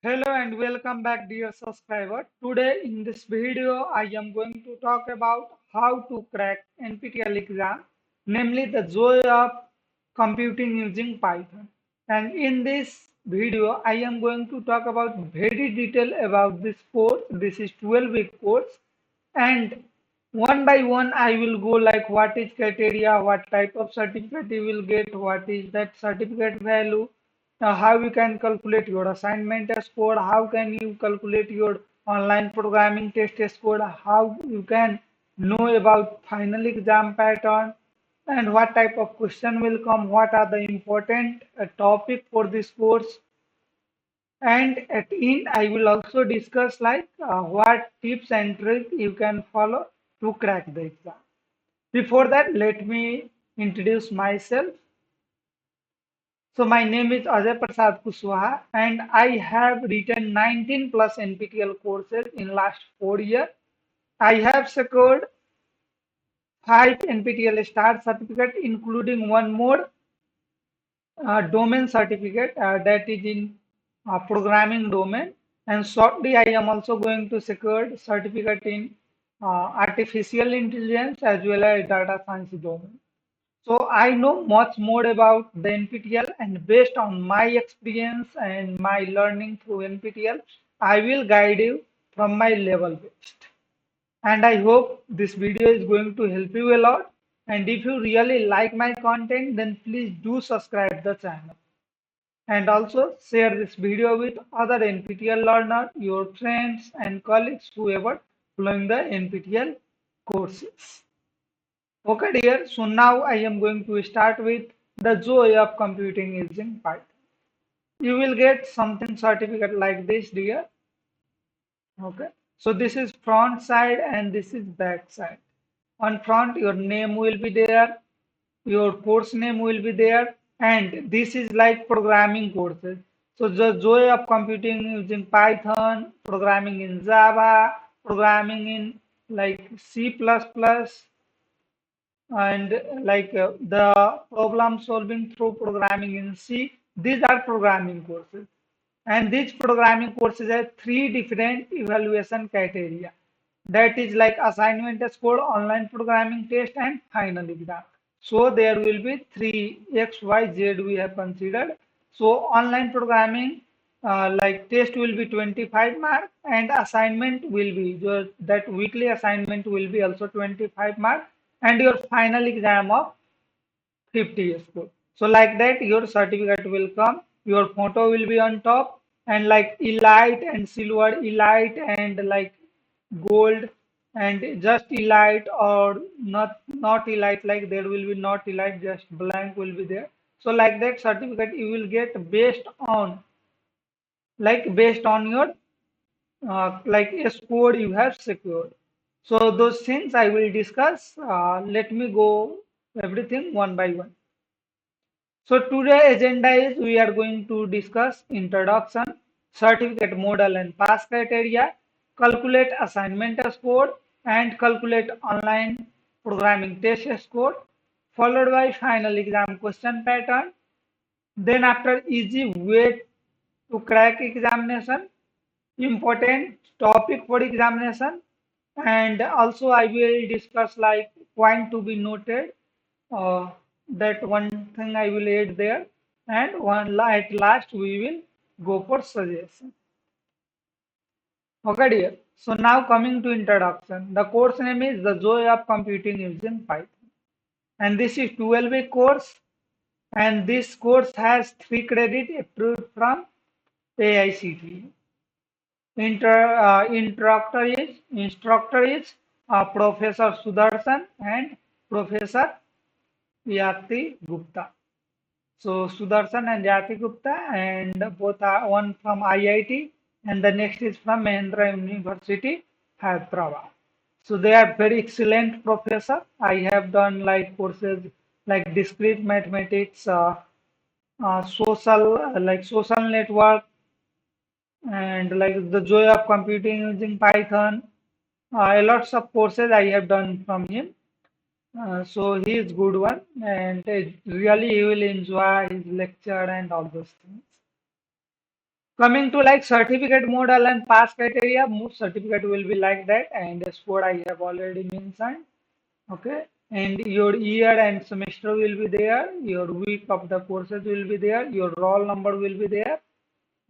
Hello and welcome back, dear subscriber. Today in this video, I am going to talk about how to crack NPTEL exam, namely the joy of computing using Python. And in this video, I am going to talk about very detail about this course. This is 12-week course, and one by one, I will go like what is criteria, what type of certificate you will get, what is that certificate value, how you can calculate your assignment score, how can you calculate your online programming test score, how you can know about final exam pattern, and what type of question will come, what are the important topic for this course. And at end, I will also discuss like what tips and tricks you can follow to crack the exam. Before that, let me introduce myself. So my name is Ajay Prasad Kushwaha, and I have written 19 plus NPTEL courses in last 4 years. I have secured 5 NPTEL Star certificate, including one more domain certificate that is in programming domain. And shortly, I am also going to secure certificate in artificial intelligence as well as data science domain. So I know much more about the NPTEL, and based on my experience and my learning through NPTEL, I will guide you from my level best. And I hope this video is going to help you a lot. And if you really like my content, then please do subscribe the channel. And also share this video with other NPTEL learners, your friends and colleagues, whoever following the NPTEL courses. Okay, dear. So now I am going to start with the joy of computing using Python. You will get something certificate like this, dear. Okay. So this is front side and this is back side. On front, your name will be there, your course name will be there, and this is like programming courses. So the joy of computing using Python, programming in Java, programming in like C++, and the problem solving through programming in C. These are programming courses. And these programming courses have three different evaluation criteria. That is like assignment score, online programming test, and final exam. So there will be three X, Y, Z we have considered. So online programming like test will be 25 mark and assignment will be that weekly assignment will be also 25 mark and your final exam of 50 score. So like that your certificate will come, your photo will be on top and like elite and silver, elite and like gold and just elite or not elite, like there will be not elite, just blank will be there. So like that certificate you will get based on your like a score you have secured. So those things I will discuss. Let me go everything one by one. So today agenda is we are going to discuss introduction, certificate model and pass criteria, calculate assignment score and calculate online programming test score, followed by final exam question pattern. Then after easy way to crack examination, important topic for examination, and also I will discuss like point to be noted, uh, that one thing I will add there, and at last we will go for suggestion. Okay, dear. So now coming to introduction, the course name is The Joy of Computing Using Python, and this is 12-week course, and this course has 3 credit approved from AICTE. Instructor is Professor Sudarshan and Professor Yati Gupta. So Sudarshan and Yati Gupta, and both are one from IIT and the next is from Mahendra University, Hyderabad. So they are very excellent professor. I have done like courses like discrete mathematics, social network, and like the joy of computing using Python. A lots of courses I have done from him. So he is good one, and really you will enjoy his lecture and all those things. Coming to like certificate model and pass criteria, most certificate will be like that, and the score I have already mentioned. Okay, and your year and semester will be there, your week of the courses will be there, your roll number will be there.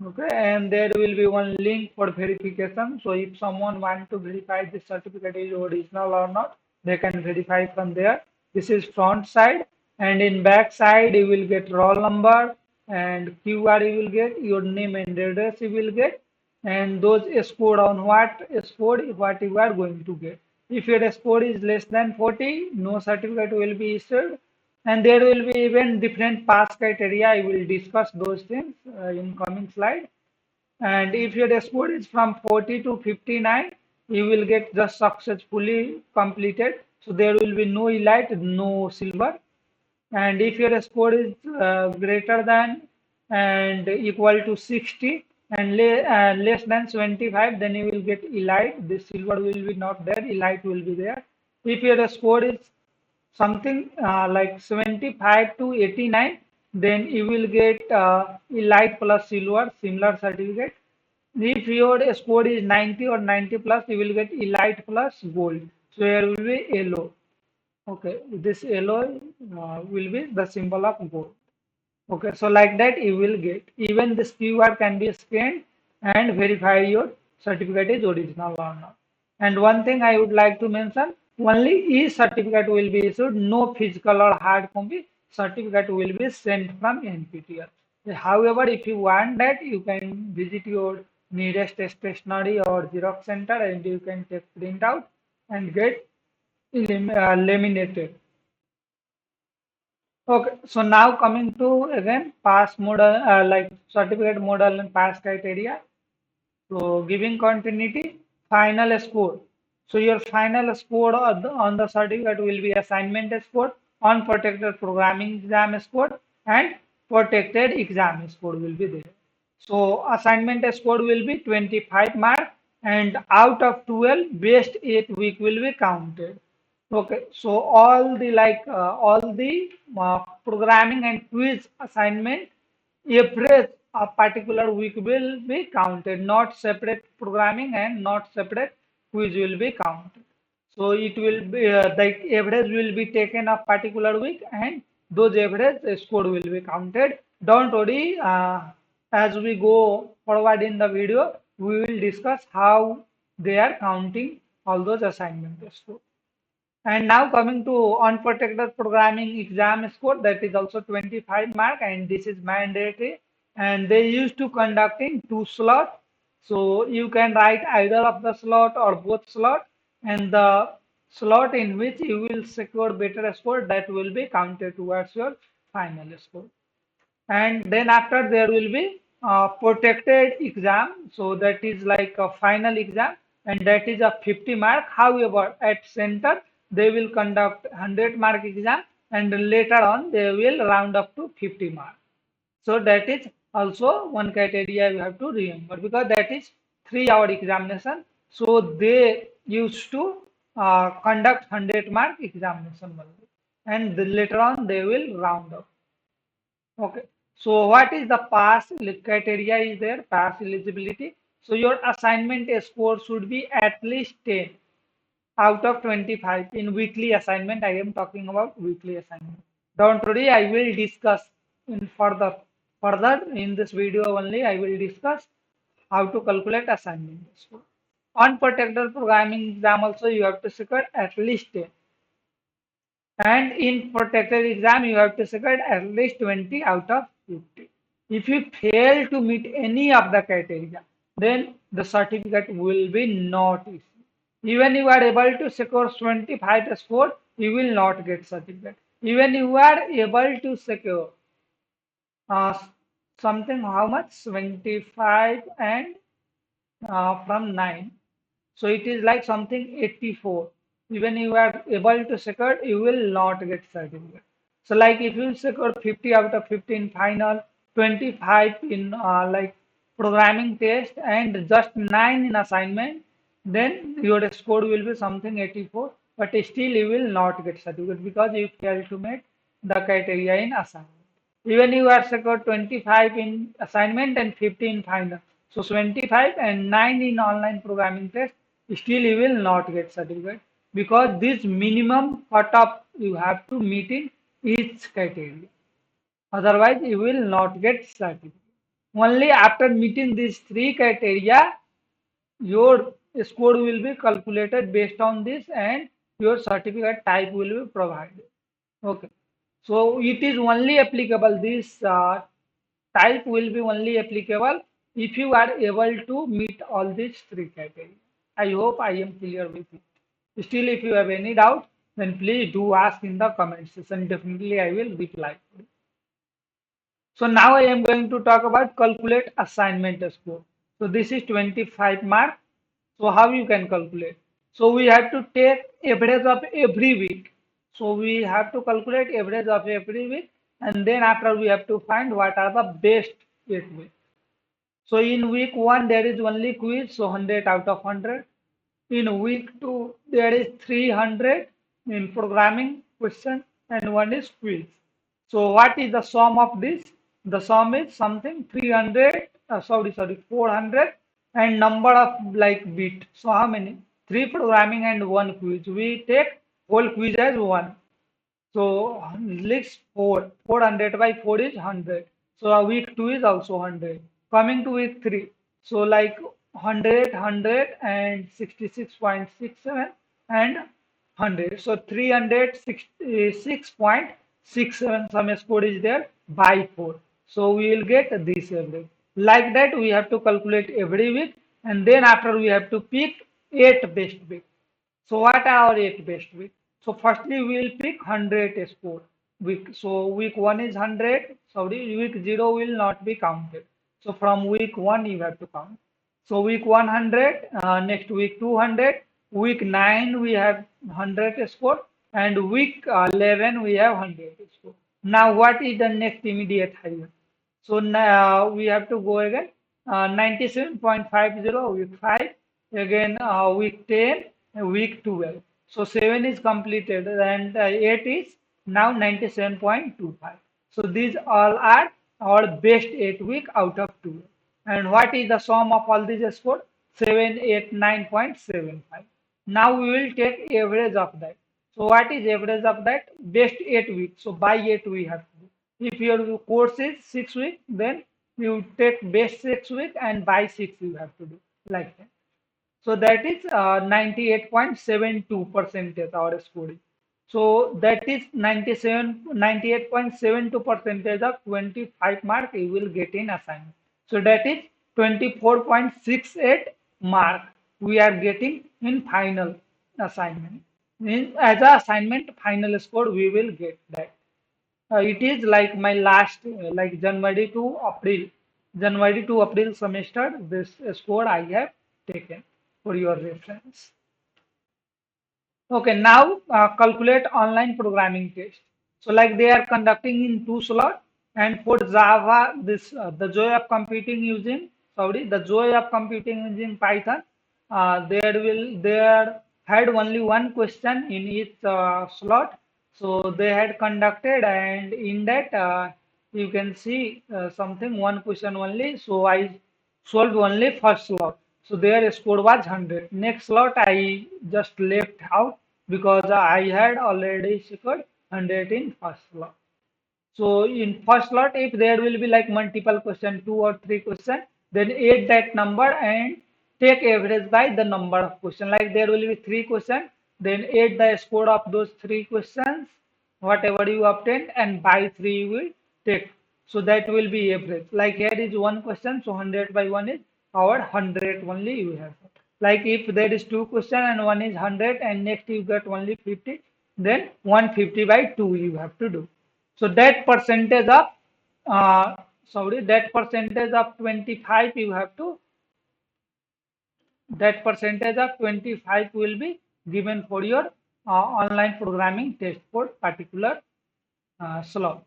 Okay, and there will be one link for verification. So if someone want to verify this certificate is original or not, they can verify from there. This is front side, and in back side you will get roll number and QR you will get, your name and address you will get, and those scored on what you are going to get. If your score is less than 40, no certificate will be issued, and there will be even different pass criteria. I will discuss those things in coming slide. And if your score is from 40 to 59, you will get just successfully completed. So there will be no elite, no silver. And if your score is greater than and equal to 60 and less than 75, then you will get elite. The silver will be not there, elite will be there. If your score is something like 75 to 89, then you will get elite plus silver, similar certificate. If your score is 90 or 90 plus, you will get elite plus gold. So here will be yellow. Okay, this yellow will be the symbol of gold. Okay, so like that you will get. Even this QR can be scanned and verify your certificate is original or not. And one thing I would like to mention, only e-certificate will be issued, no physical or hard copy certificate will be sent from NPTEL. However, if you want that, you can visit your nearest stationery or Xerox center and you can take print out and get laminated. Okay, so now coming to again pass model, like certificate model and pass criteria. So giving continuity, final score. So your final score on the certificate will be assignment score, unprotected programming exam score, and protected exam score will be there. So assignment score will be 25 mark, and out of 12, best 8 week will be counted. Okay, so all the programming and quiz assignment average a particular week will be counted, not separate programming and not separate quiz will be counted. So it will be the average will be taken of particular week and those average score will be counted. Don't worry, as we go forward in the video, we will discuss how they are counting all those assignment scores. And now coming to unprotected programming exam score, that is also 25 mark and this is mandatory. And they used to conduct in two slot. So you can write either of the slot or both slot, and the slot in which you will secure better score, that will be counted towards your final score. And then after there will be protected exam, so that is like a final exam and that is a 50 mark. However, at center they will conduct 100 mark exam and later on they will round up to 50 mark. So that is also one criteria you have to remember, because that is 3 hour examination. So they used to conduct 100 mark examination only, and later on they will round up. Okay. So what is the pass criteria is there? Pass eligibility. So your assignment score should be at least 10 out of 25 in weekly assignment. I am talking about weekly assignment. Don't worry, I will discuss in further in this video only. I will discuss how to calculate assignment score. On protected programming exam also you have to secure at least 10. And in protected exam, you have to secure at least 20 out of 50. If you fail to meet any of the criteria, then the certificate will be not issued. Even you are able to secure 25 score, you will not get certificate. Even you are able to secure uh, something how much 25 and from 9, so it is like something 84. Even you are able to secure, you will not get certificate. So like if you secure 50 out of 15 final, 25 in like programming test and just 9 in assignment, then your score will be something 84. But still you will not get certificate because you failed to meet the criteria in assignment. Even you are secured 25 in assignment and 50 in final. So 25 and 9 in online programming test, still you will not get certificate because this minimum cutoff you have to meet in each criteria. Otherwise, you will not get certificate. Only after meeting these three criteria, your score will be calculated based on this and your certificate type will be provided. Okay. So it is only applicable, this type will be only applicable if you are able to meet all these three criteria. I hope I am clear with it. Still, if you have any doubt, then please do ask in the comment section. Definitely, I will reply. So now I am going to talk about calculate assignment score. So this is 25 mark. So how you can calculate? So we have to take average of every week. So we have to calculate average of every week, and then after we have to find what are the best 8 weeks. So in week 1 there is only quiz, so 100 out of 100. In week 2 there is 300 in programming question and one is quiz. So what is the sum of this? The sum is something 300, 400 and number of like bit. So how many? 3 programming and 1 quiz. We take whole quiz as 1. So let's 4. 400 by 4 is 100. So week 2 is also 100. Coming to week 3. So like 100, 100 and 66.67 and 100. So 366.67 some score is there by 4. So we will get this average. Like that we have to calculate every week and then after we have to pick 8 best week. So what are our 8 best week? So firstly we will pick 100 score week. So week 1 is 100. Sorry, week 0 will not be counted. So from week 1 you have to count. So week 100, next week 200, week 9 we have 100 score and week 11 we have 100 score. Now what is the next immediate higher? So now we have to go again. 97.50 week 5, again week 10, week 12. So 7 is completed and 8 is now 97.25. So these all are our best 8 week out of 2. And what is the sum of all these scores? 789.75. Now we will take average of that. So what is average of that? Best 8 weeks. So by 8 we have to do. If your course is 6 weeks, then you take best 6 week and by 6 you have to do like that. So that is 98.72 percentage our scoring. So that is 98.72 percentage of 25 mark you will get in assignment. So that is 24.68 mark we are getting in final assignment. As a assignment final score we will get that. It is like my last, like January to April semester, this score I have taken for your reference. Okay, now calculate online programming test. So like they are conducting in 2 slots, and for Java, this the joy of computing using the joy of computing using Python. There had only one question in each slot. So they had conducted, and in that you can see something one question only. So I solved only first slot. So their score was 100. Next slot I just left out because I had already scored 100 in first slot. So in first slot, if there will be like multiple question, 2 or 3 question, then add that number and take average by the number of question. Like there will be 3 question, then add the score of those 3 questions, whatever you obtained, and by 3 you will take. So that will be average. Like here is one question, so 100 by 1 is our 100 only you have. Like if there is 2 question and one is 100 and next you get only 50, then 150 by 2 you have to do. So that percentage of that percentage of 25 you have to, that percentage of 25 will be given for your online programming test for particular slot.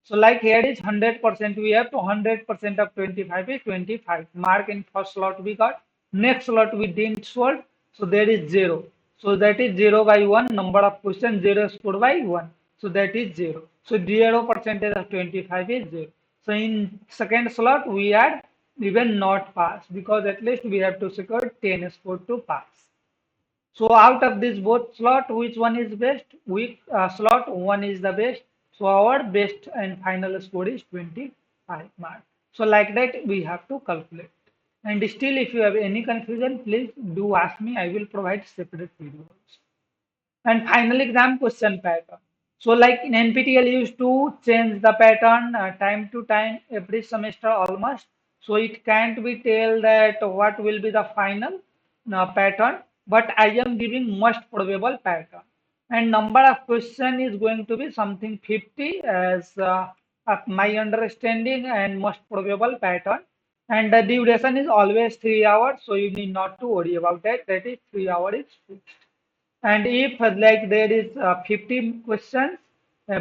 So like here is 100% we have to 100% of 25 is 25 mark in first slot we got. Next slot we didn't solve, so there is 0. So that is 0 by 1 number of questions, 0 score by 1. So that is 0. So 0 percentage of 25 is 0. So in second slot, we add even not pass because at least we have to secure 10 score to pass. So out of this both slot, which one is best? Which slot one is the best? So our best and final score is 25 marks. So like that we have to calculate. And still, if you have any confusion, please do ask me. I will provide separate videos. And final exam question pattern. So like in NPTEL used to change the pattern time to time every semester almost. So it can't be tell that what will be the final pattern, but I am giving most probable pattern. And number of question is going to be something 50 as of my understanding and most probable pattern. And the duration is always 3 hours, so you need not to worry about that. That is 3 hours is fixed. And if like there is 50 questions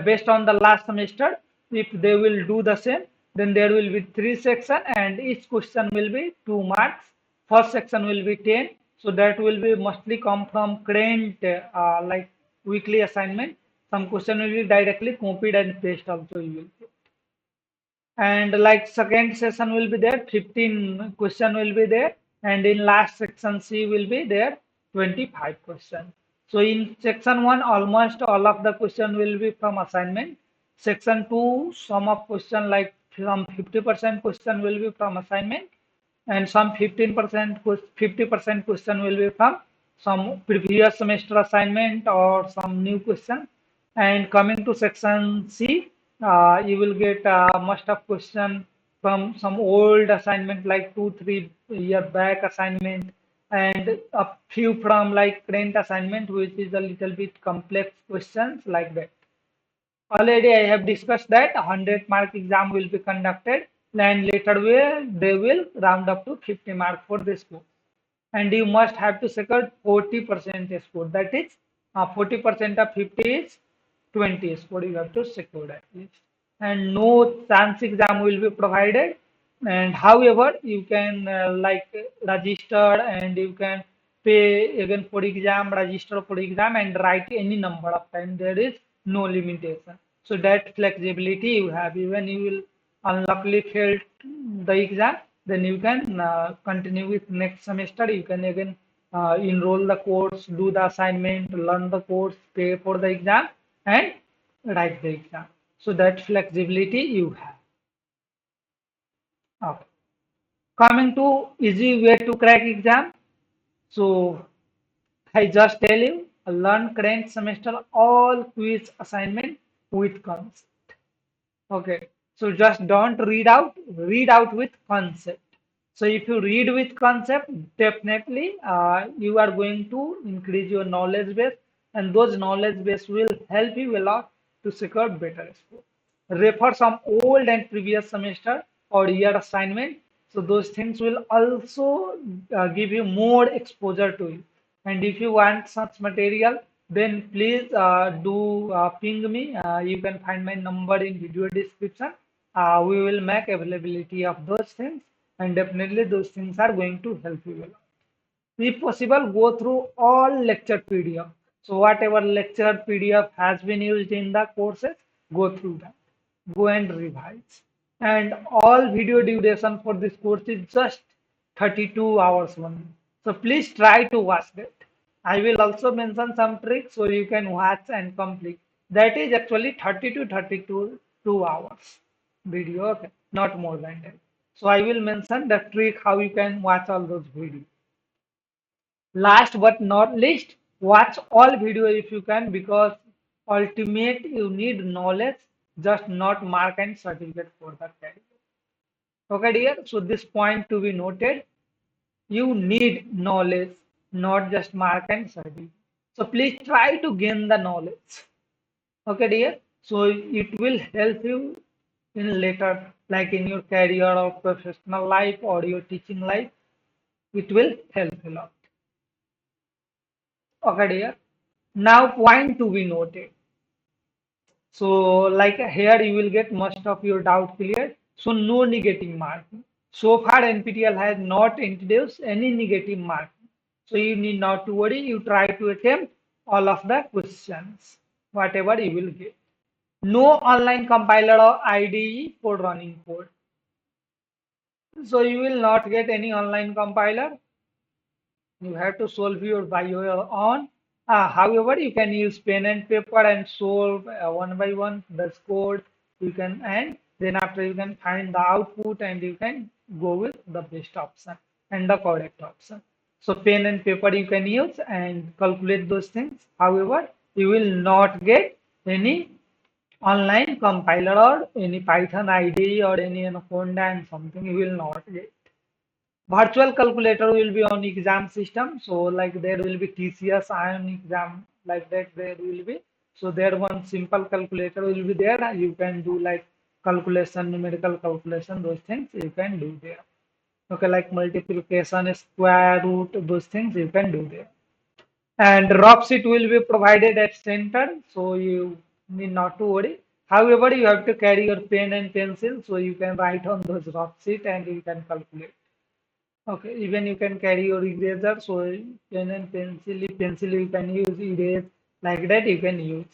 based on the last semester, if they will do the same, then there will be three sections and each question will be 2 marks. First section will be 10. So that will be mostly come from current like weekly assignment. Some question will be directly copied and paste also you will get. And like second session will be there, 15 question will be there, and in last section C will be there 25 question. So in section 1 almost all of the question will be from assignment. Section 2 some of question like some 50% question will be from assignment, and some 15% 50% question will be from some previous semester assignment or some new question. And coming to section C, you will get most of question from some old assignment like 2 3 year back assignment, and a few from like current assignment which is a little bit complex questions like that. Already I have discussed that 100-mark exam will be conducted, and later where they will round up to 50 mark for this course. And you must have to secure 40% score. That is 40% of 50 is 20 score you have to secure at least. And no chance exam will be provided. And however, you can like register and you can pay again for exam, register for exam and write any number of time. There is no limitation. So that flexibility you have. Even you will unluckily fail the exam, then you can continue with next semester. You can again enroll the course, do the assignment, learn the course, pay for the exam, and write the exam. So that flexibility you have. Okay. Coming to easy way to crack exam. So I just tell you, learn current semester all quiz assignment with concept. Okay, so just don't read out with concept. So if you read with concept, definitely you are going to increase your knowledge base, and those knowledge base will help you a lot to secure better score. Refer some old and previous semester or year assignment. So those things will also give you more exposure to it. And if you want such material, then please do ping me. You can find my number in video description. We will make availability of those things, and definitely those things are going to help you a lot. If possible, go through all lecture PDF. So whatever lecture PDF has been used in the courses, go through that. Go and revise. And all video duration for this course is just 32 hours only. So please try to watch that. I will also mention some tricks so you can watch and complete. That is actually 30 to 32 2 hours video, okay, not more than that. So I will mention the trick how you can watch all those videos. Last but not least, watch all video if you can, because ultimate you need knowledge, just not mark and certificate for the career. Okay, dear. So this point to be noted. You need knowledge, not just mark and certificate. So please try to gain the knowledge. Okay, dear. So it will help you in later, like in your career or professional life or your teaching life. It will help a lot. Okay, dear. Now, point to be noted. So, like here, you will get most of your doubt cleared. So, no negative marking. So far, NPTEL has not introduced any negative marking. So, you need not to worry. You try to attempt all of the questions, whatever you will get. No online compiler or IDE for running code. So you will not get any online compiler. You have to solve your by your own. However, you can use pen and paper and solve one by one this code. You can, and then after you can find the output and you can go with the best option and the correct option. So pen and paper you can use and calculate those things. However, you will not get any online compiler or any Python IDE or any Anaconda and something you will not get. Virtual calculator will be on exam system. So like there will be TCS ION exam like that there will be. So there one simple calculator will be there. You can do like calculation, numerical calculation, those things you can do there. Okay, like multiplication, square root, those things you can do there. And rough sheet will be provided at center, so you need not to worry. However, you have to carry your pen and pencil, so you can write on those rough sheet and you can calculate. Okay, even you can carry your eraser, so pen and pencil you can use, erase like that you can use.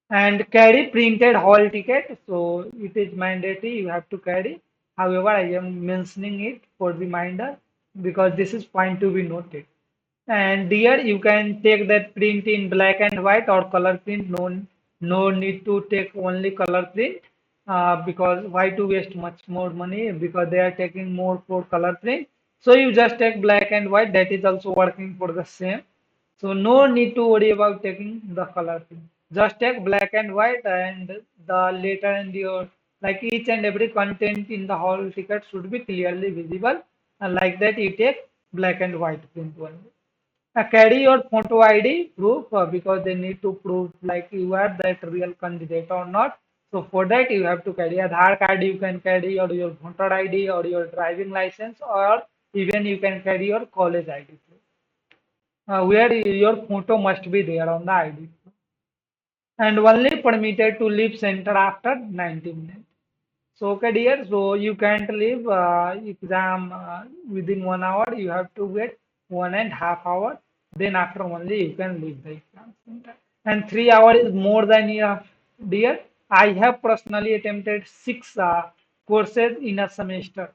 And carry printed hall ticket, so it is mandatory you have to carry. However, I am mentioning it for reminder because this is point to be noted. And here you can take that print in black and white or color print. No need to take only color print because why to waste much more money because they are taking more for color print. So you just take black and white. That is also working for the same. So no need to worry about taking the color print. Just take black and white and the letter and your like each and every content in the whole ticket should be clearly visible. And like that you take black and white print only. Carry your photo ID proof because they need to prove like you are that real candidate or not. So for that you have to carry Aadhaar card, you can carry or your voter ID or your driving license or even you can carry your college ID proof. Where your photo must be there on the ID and only permitted to leave center after 90 minutes. So okay dear, so you can't leave exam within 1 hour. You have to wait 1.5 hours. Then after only you can leave the exam center. And 3 hours is more than enough, dear. I have personally attempted six courses in a semester.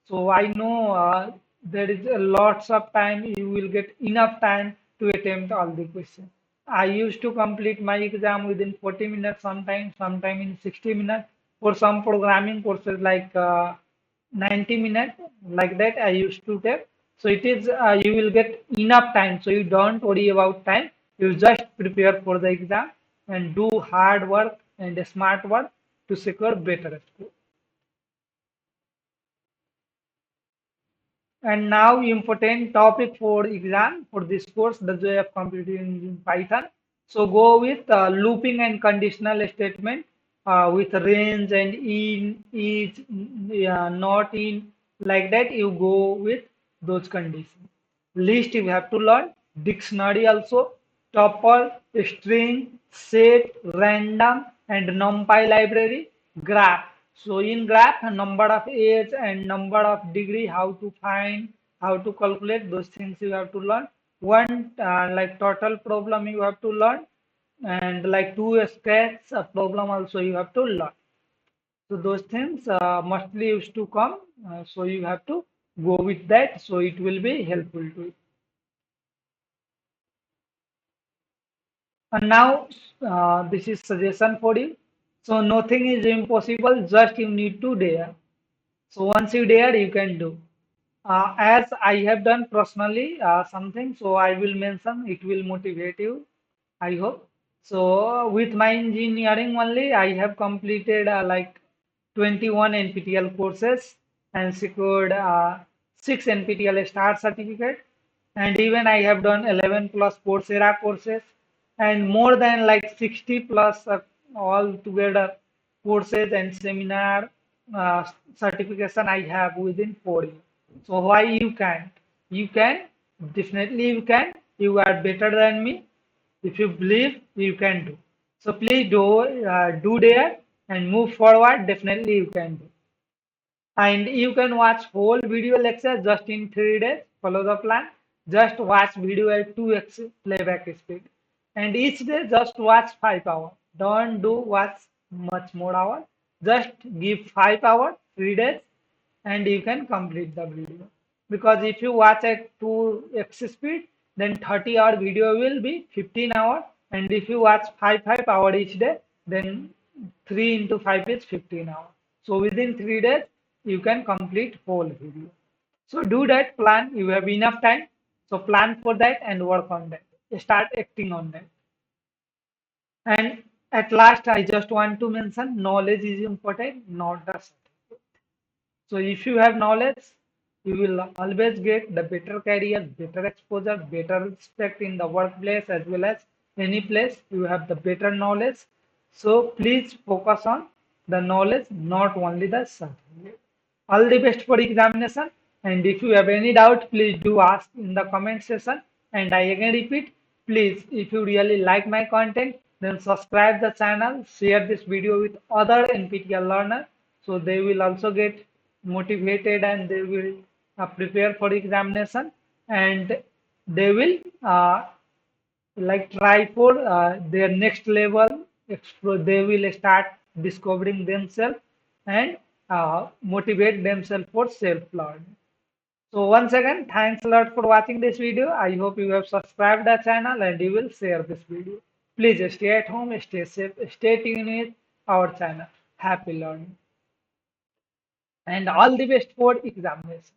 So I know there is a lots of time. You will get enough time to attempt all the questions. I used to complete my exam within 40 minutes, sometime in 60 minutes. For some programming courses like 90 minutes, like that I used to take. So it is you will get enough time. So you don't worry about time. You just prepare for the exam and do hard work and smart work to secure better score. And now important topic for exam for this course, the way of computing in Python. So go with looping and conditional statement with range and in, is, yeah, not in, like that you go with those conditions. List you have to learn, dictionary also, tuple, string, set, random, and numpy library, graph. So in graph, number of age and number of degree, how to find, how to calculate those things you have to learn. One like total problem you have to learn, and like two scratch problem also you have to learn. So those things mostly used to come. So you have to go with that. So it will be helpful to you. And now this is suggestion for you. So nothing is impossible. Just you need to dare. So once you dare, you can do. As I have done personally something, so I will mention. It will motivate you. I hope. So with my engineering only, I have completed like 21 NPTEL courses and secured six NPTEL Star certificate. And even I have done 11 plus Coursera courses and more than like 60 plus all together courses and seminar uh, certification I have within 4 years. So why you can't? You can, definitely you can. You are better than me. If you believe, you can do. So please do there and move forward. Definitely you can do. And you can watch whole video lecture just in 3 days. Follow the plan. Just watch video at 2x playback speed. And each day just watch 5 hours. Don't do watch much more hour. Just give 5 hours, 3 days, and you can complete the video. Because if you watch at 2x speed, then 30-hour video will be 15 hours. And if you watch 5 hours each day, then 3 into 5 is 15 hours. So within 3 days, you can complete whole video. So do that plan. You have enough time. So plan for that and work on that. Start acting on that. And at last, I just want to mention knowledge is important, not the certificate. So if you have knowledge, you will always get the better career, better exposure, better respect in the workplace as well as any place. You have the better knowledge. So please focus on the knowledge, not only the certificate. All the best for examination. And if you have any doubt, please do ask in the comment section. And I again repeat, please, if you really like my content, then subscribe the channel, share this video with other NPTEL learners so they will also get motivated and they will prepare for examination and they will like try for their next level explore they will start discovering themselves and motivate themselves for self learning. So once again, thanks a lot for watching this video. I hope you have subscribed the channel and you will share this video. Please stay at home, stay safe, stay tuned with our channel. Happy learning and all the best for examination.